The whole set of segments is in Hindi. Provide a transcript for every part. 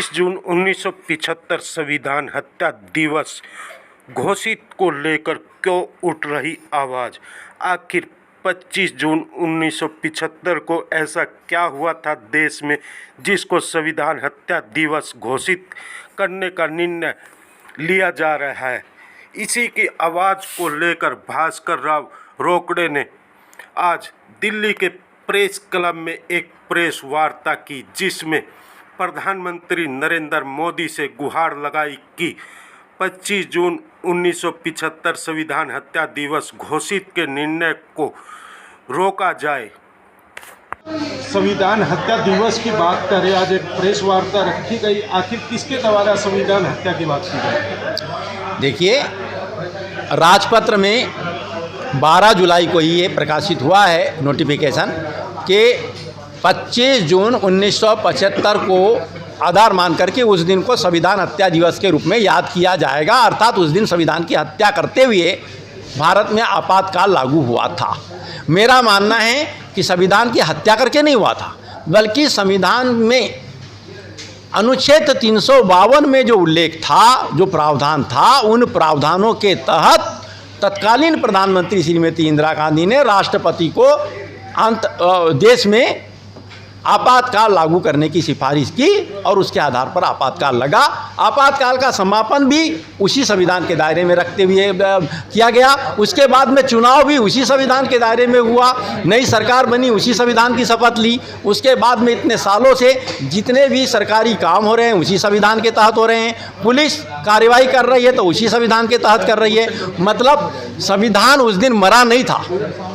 25 जून 1975 संविधान हत्या दिवस घोषित को लेकर क्यों उठ रही आवाज़? आखिर 25 जून 1975 को ऐसा क्या हुआ था देश में जिसको संविधान हत्या दिवस घोषित करने का निर्णय लिया जा रहा है? इसी की आवाज़ को लेकर भास्कर राव रोकड़े ने आज दिल्ली के प्रेस क्लब में एक प्रेस वार्ता की, जिसमें प्रधानमंत्री नरेंद्र मोदी से गुहार लगाई कि 25 जून 1975 संविधान हत्या दिवस घोषित के निर्णय को रोका जाए। संविधान हत्या दिवस की बात करें, आज एक प्रेस वार्ता रखी गई, आखिर किसके द्वारा संविधान हत्या की बात की गई? देखिए, राजपत्र में 12 जुलाई को ही ये प्रकाशित हुआ है नोटिफिकेशन कि 25 जून 1975 को आधार मान करके उस दिन को संविधान हत्या दिवस के रूप में याद किया जाएगा। अर्थात उस दिन संविधान की हत्या करते हुए भारत में आपातकाल लागू हुआ था। मेरा मानना है कि संविधान की हत्या करके नहीं हुआ था, बल्कि संविधान में अनुच्छेद 352 में जो उल्लेख था, जो प्रावधान था, उन प्रावधानों के तहत तत्कालीन प्रधानमंत्री श्रीमती इंदिरा गांधी ने राष्ट्रपति को देश में आपातकाल लागू करने की सिफारिश की और उसके आधार पर आपातकाल लगा। आपातकाल का समापन भी उसी संविधान के दायरे में रखते हुए किया गया। उसके बाद में चुनाव भी उसी संविधान के दायरे में हुआ, नई सरकार बनी, उसी संविधान की शपथ ली। उसके बाद में इतने सालों से जितने भी सरकारी काम हो रहे हैं उसी संविधान के तहत हो रहे हैं। पुलिस कार्रवाई कर रही है तो उसी संविधान के तहत कर रही है। मतलब संविधान उस दिन मरा नहीं था,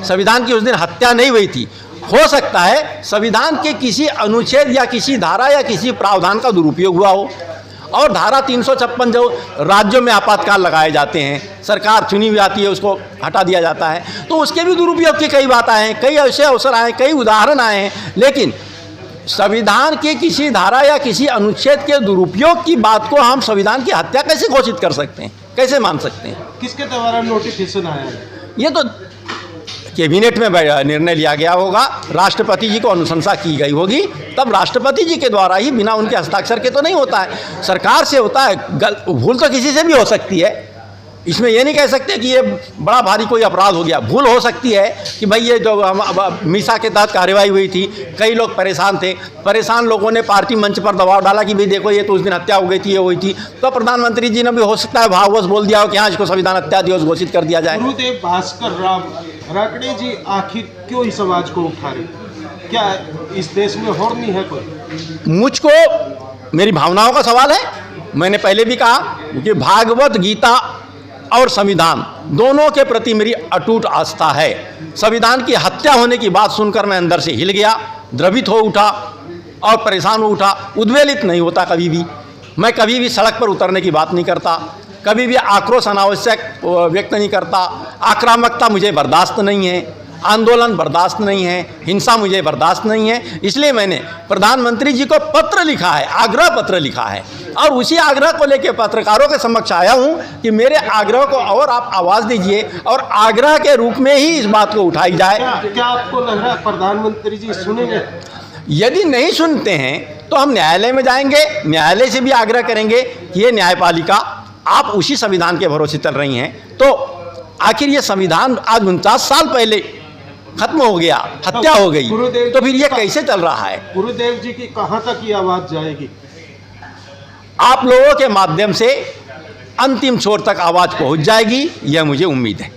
संविधान की उस दिन हत्या नहीं हुई थी। हो सकता है संविधान के किसी अनुच्छेद या किसी धारा या किसी प्रावधान का दुरुपयोग हुआ हो, और धारा 356 जो राज्यों में आपातकाल लगाए जाते हैं, सरकार चुनी हुई आती है, उसको हटा दिया जाता है, तो उसके भी दुरुपयोग की कई बात आए हैं, कई ऐसे अवसर आए, कई उदाहरण आए हैं। लेकिन संविधान के किसी धारा या किसी अनुच्छेद के दुरुपयोग की बात को हम संविधान की हत्या कैसे घोषित कर सकते हैं, कैसे मान सकते हैं? किसके द्वारा नोटिफिकेशन आया है? ये तो कैबिनेट में निर्णय लिया गया होगा, राष्ट्रपति जी को अनुशंसा की गई होगी, तब राष्ट्रपति जी के द्वारा ही, बिना उनके हस्ताक्षर के तो नहीं होता है। सरकार से होता है, भूल तो किसी से भी हो सकती है, इसमें ये नहीं कह सकते कि ये बड़ा भारी कोई अपराध हो गया। भूल हो सकती है कि भाई ये जो मीसा के तहत कार्रवाई हुई थी, कई लोग परेशान थे, परेशान लोगों ने पार्टी मंच पर दबाव डाला कि भाई देखो ये तो उस दिन हत्या हो गई थी, ये हुई थी, तो प्रधानमंत्री जी ने भी हो सकता है भाववश बोल दिया हो कि हाँ इसको संविधान हत्या दिवस घोषित कर दिया जाए। गुरुदेव भास्कर राव रोकड़े जी आखिर क्यों इस आवाज को उठा रहे? क्या इस देश में और नहीं है कोई? मुझको मेरी भावनाओं का सवाल है। मैंने पहले भी कहा कि भागवत गीता और संविधान दोनों के प्रति मेरी अटूट आस्था है। संविधान की हत्या होने की बात सुनकर मैं अंदर से हिल गया, द्रवित हो उठा और परेशान हो उठा। उद्वेलित नहीं होता कभी भी, मैं कभी भी सड़क पर उतरने की बात नहीं करता, कभी भी आक्रोश अनावश्यक व्यक्त नहीं करता। आक्रामकता मुझे बर्दाश्त नहीं है, आंदोलन बर्दाश्त नहीं है, हिंसा मुझे बर्दाश्त नहीं है। इसलिए मैंने प्रधानमंत्री जी को पत्र लिखा है, आग्रह पत्र लिखा है, और उसी आग्रह को लेकर पत्रकारों के समक्ष आया हूं कि मेरे आग्रह को और आप आवाज़ दीजिए और आग्रह के रूप में ही इस बात को उठाई जाए। क्या आपको लग रहा है प्रधानमंत्री जी सुनेंगे? यदि नहीं सुनते हैं तो हम न्यायालय में जाएंगे, न्यायालय से भी आग्रह करेंगे कि ये न्यायपालिका आप उसी संविधान के भरोसे चल रही हैं, तो आखिर ये संविधान आज 49 साल पहले खत्म हो गया, हत्या हो गई, तो फिर ये कैसे चल रहा है? गुरुदेव जी की कहाँ तक ये आवाज़ जाएगी? आप लोगों के माध्यम से अंतिम छोर तक आवाज़ पहुंच जाएगी, यह मुझे उम्मीद है।